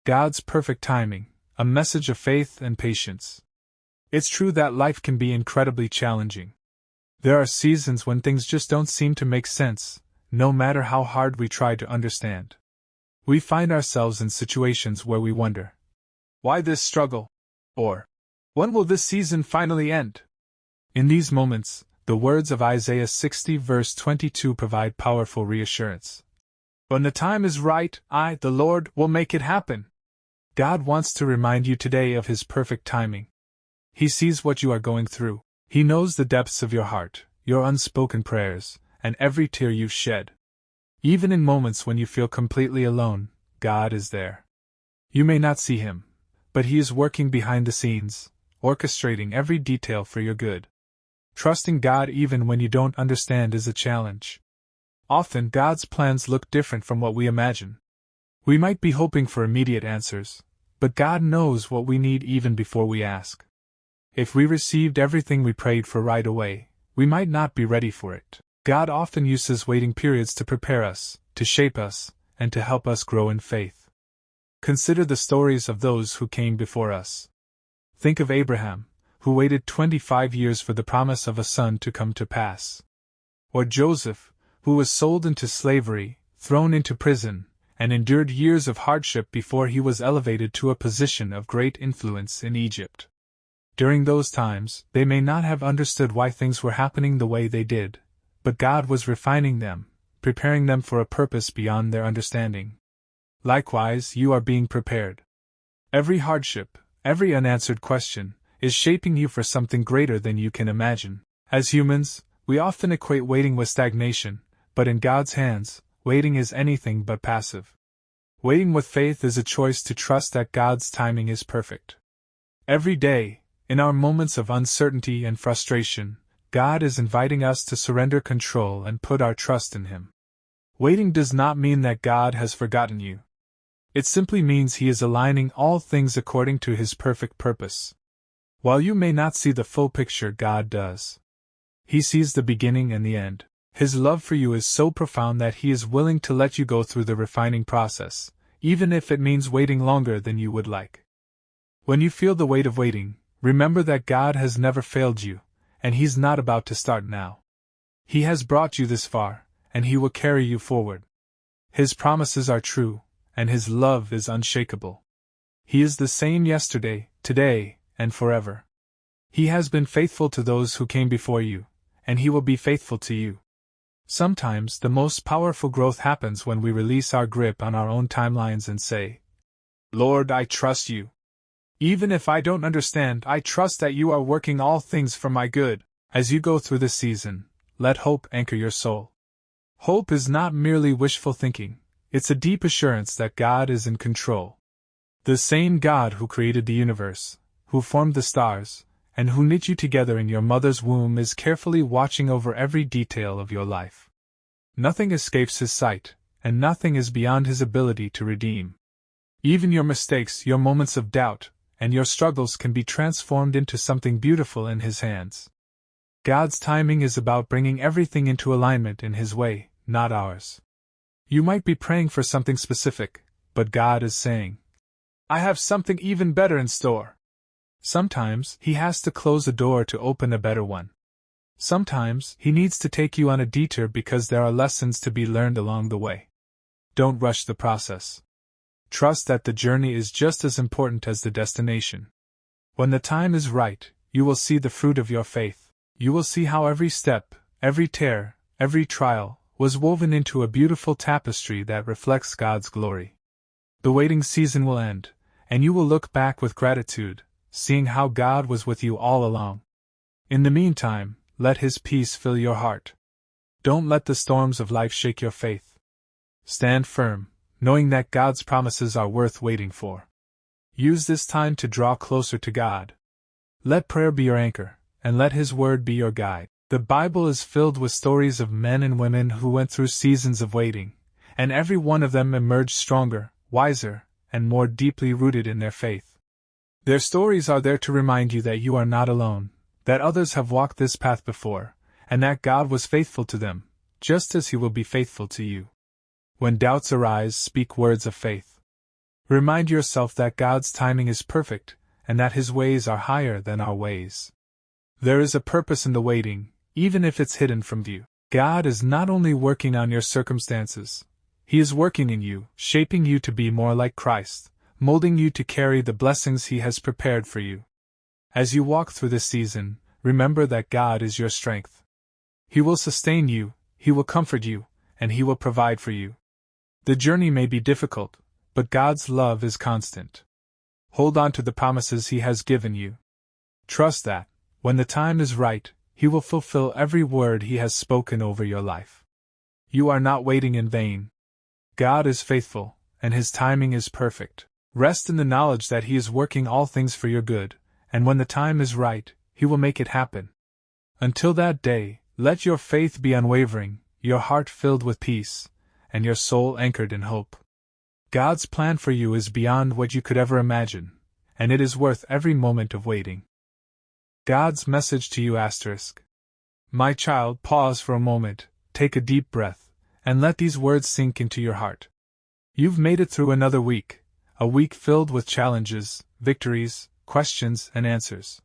God's perfect timing, a message of faith and patience. It's true that life can be incredibly challenging. There are seasons when things just don't seem to make sense, no matter how hard we try to understand. We find ourselves in situations where we wonder, why this struggle? Or, when will this season finally end? In these moments, the words of Isaiah 60 verse 22 provide powerful reassurance. When the time is right, I, the Lord, will make it happen. God wants to remind you today of His perfect timing. He sees what you are going through. He knows the depths of your heart, your unspoken prayers, and every tear you've shed. Even in moments when you feel completely alone, God is there. You may not see Him, but He is working behind the scenes, orchestrating every detail for your good. Trusting God even when you don't understand is a challenge. Often God's plans look different from what we imagine. We might be hoping for immediate answers, but God knows what we need even before we ask. If we received everything we prayed for right away, we might not be ready for it. God often uses waiting periods to prepare us, to shape us, and to help us grow in faith. Consider the stories of those who came before us. Think of Abraham, who waited 25 years for the promise of a son to come to pass. Or Joseph, who was sold into slavery, thrown into prison, and endured years of hardship before he was elevated to a position of great influence in Egypt. During those times, they may not have understood why things were happening the way they did, but God was refining them, preparing them for a purpose beyond their understanding. Likewise, you are being prepared. Every hardship, every unanswered question, is shaping you for something greater than you can imagine. As humans, we often equate waiting with stagnation, but in God's hands, waiting is anything but passive. Waiting with faith is a choice to trust that God's timing is perfect. Every day, in our moments of uncertainty and frustration, God is inviting us to surrender control and put our trust in Him. Waiting does not mean that God has forgotten you. It simply means He is aligning all things according to His perfect purpose. While you may not see the full picture, God does. He sees the beginning and the end. His love for you is so profound that He is willing to let you go through the refining process, even if it means waiting longer than you would like. When you feel the weight of waiting, remember that God has never failed you, and He's not about to start now. He has brought you this far, and He will carry you forward. His promises are true, and His love is unshakable. He is the same yesterday, today, and forever. He has been faithful to those who came before you, and He will be faithful to you. Sometimes the most powerful growth happens when we release our grip on our own timelines and say, Lord, I trust you. Even if I don't understand, I trust that you are working all things for my good. As you go through this season, let hope anchor your soul. Hope is not merely wishful thinking, it's a deep assurance that God is in control. The same God who created the universe, who formed the stars, and who knit you together in your mother's womb is carefully watching over every detail of your life. Nothing escapes His sight, and nothing is beyond His ability to redeem. Even your mistakes, your moments of doubt, and your struggles can be transformed into something beautiful in His hands. God's timing is about bringing everything into alignment in His way, not ours. You might be praying for something specific, but God is saying, I have something even better in store. Sometimes He has to close a door to open a better one. Sometimes He needs to take you on a detour because there are lessons to be learned along the way. Don't rush the process. Trust that the journey is just as important as the destination. When the time is right, you will see the fruit of your faith. You will see how every step, every tear, every trial, was woven into a beautiful tapestry that reflects God's glory. The waiting season will end, and you will look back with gratitude, seeing how God was with you all along. In the meantime, let His peace fill your heart. Don't let the storms of life shake your faith. Stand firm, knowing that God's promises are worth waiting for. Use this time to draw closer to God. Let prayer be your anchor, and let His word be your guide. The Bible is filled with stories of men and women who went through seasons of waiting, and every one of them emerged stronger, wiser, and more deeply rooted in their faith. Their stories are there to remind you that you are not alone, that others have walked this path before, and that God was faithful to them, just as He will be faithful to you. When doubts arise, speak words of faith. Remind yourself that God's timing is perfect, and that His ways are higher than our ways. There is a purpose in the waiting, even if it's hidden from view. God is not only working on your circumstances, He is working in you, shaping you to be more like Christ, molding you to carry the blessings He has prepared for you. As you walk through this season, remember that God is your strength. He will sustain you, He will comfort you, and He will provide for you. The journey may be difficult, but God's love is constant. Hold on to the promises He has given you. Trust that, when the time is right, He will fulfill every word He has spoken over your life. You are not waiting in vain. God is faithful, and His timing is perfect. Rest in the knowledge that He is working all things for your good, and when the time is right, He will make it happen. Until that day, let your faith be unwavering, your heart filled with peace, and your soul anchored in hope. God's plan for you is beyond what you could ever imagine, and it is worth every moment of waiting. God's message to you *. My child, pause for a moment, take a deep breath, and let these words sink into your heart. You've made it through another week, a week filled with challenges, victories, questions, and answers.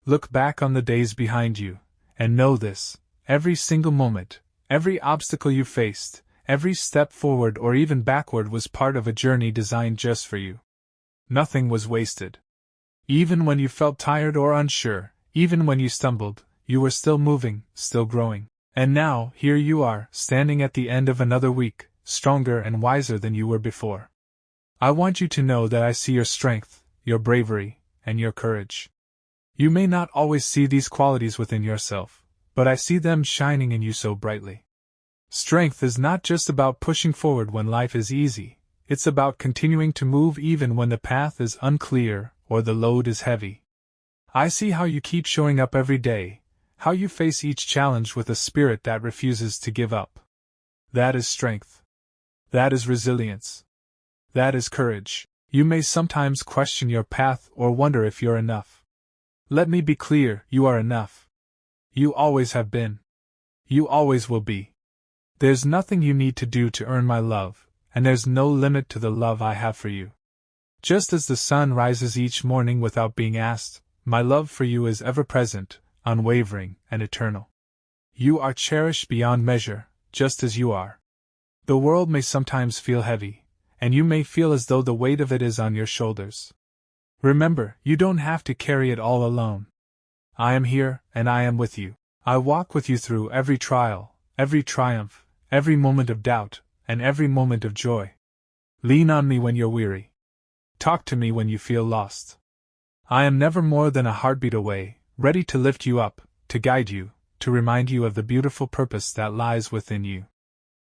Look back on the days behind you, and know this: every single moment, every obstacle you faced, every step forward or even backward was part of a journey designed just for you. Nothing was wasted. Even when you felt tired or unsure, even when you stumbled, you were still moving, still growing. And now, here you are, standing at the end of another week, stronger and wiser than you were before. I want you to know that I see your strength, your bravery, and your courage. You may not always see these qualities within yourself, but I see them shining in you so brightly. Strength is not just about pushing forward when life is easy, it's about continuing to move even when the path is unclear or the load is heavy. I see how you keep showing up every day, how you face each challenge with a spirit that refuses to give up. That is strength. That is resilience. That is courage. You may sometimes question your path or wonder if you're enough. Let me be clear, you are enough. You always have been. You always will be. There's nothing you need to do to earn my love, and there's no limit to the love I have for you. Just as the sun rises each morning without being asked, my love for you is ever present, unwavering, and eternal. You are cherished beyond measure, just as you are. The world may sometimes feel heavy, and you may feel as though the weight of it is on your shoulders. Remember, you don't have to carry it all alone. I am here, and I am with you. I walk with you through every trial, every triumph, every moment of doubt, and every moment of joy. Lean on me when you're weary. Talk to me when you feel lost. I am never more than a heartbeat away, ready to lift you up, to guide you, to remind you of the beautiful purpose that lies within you.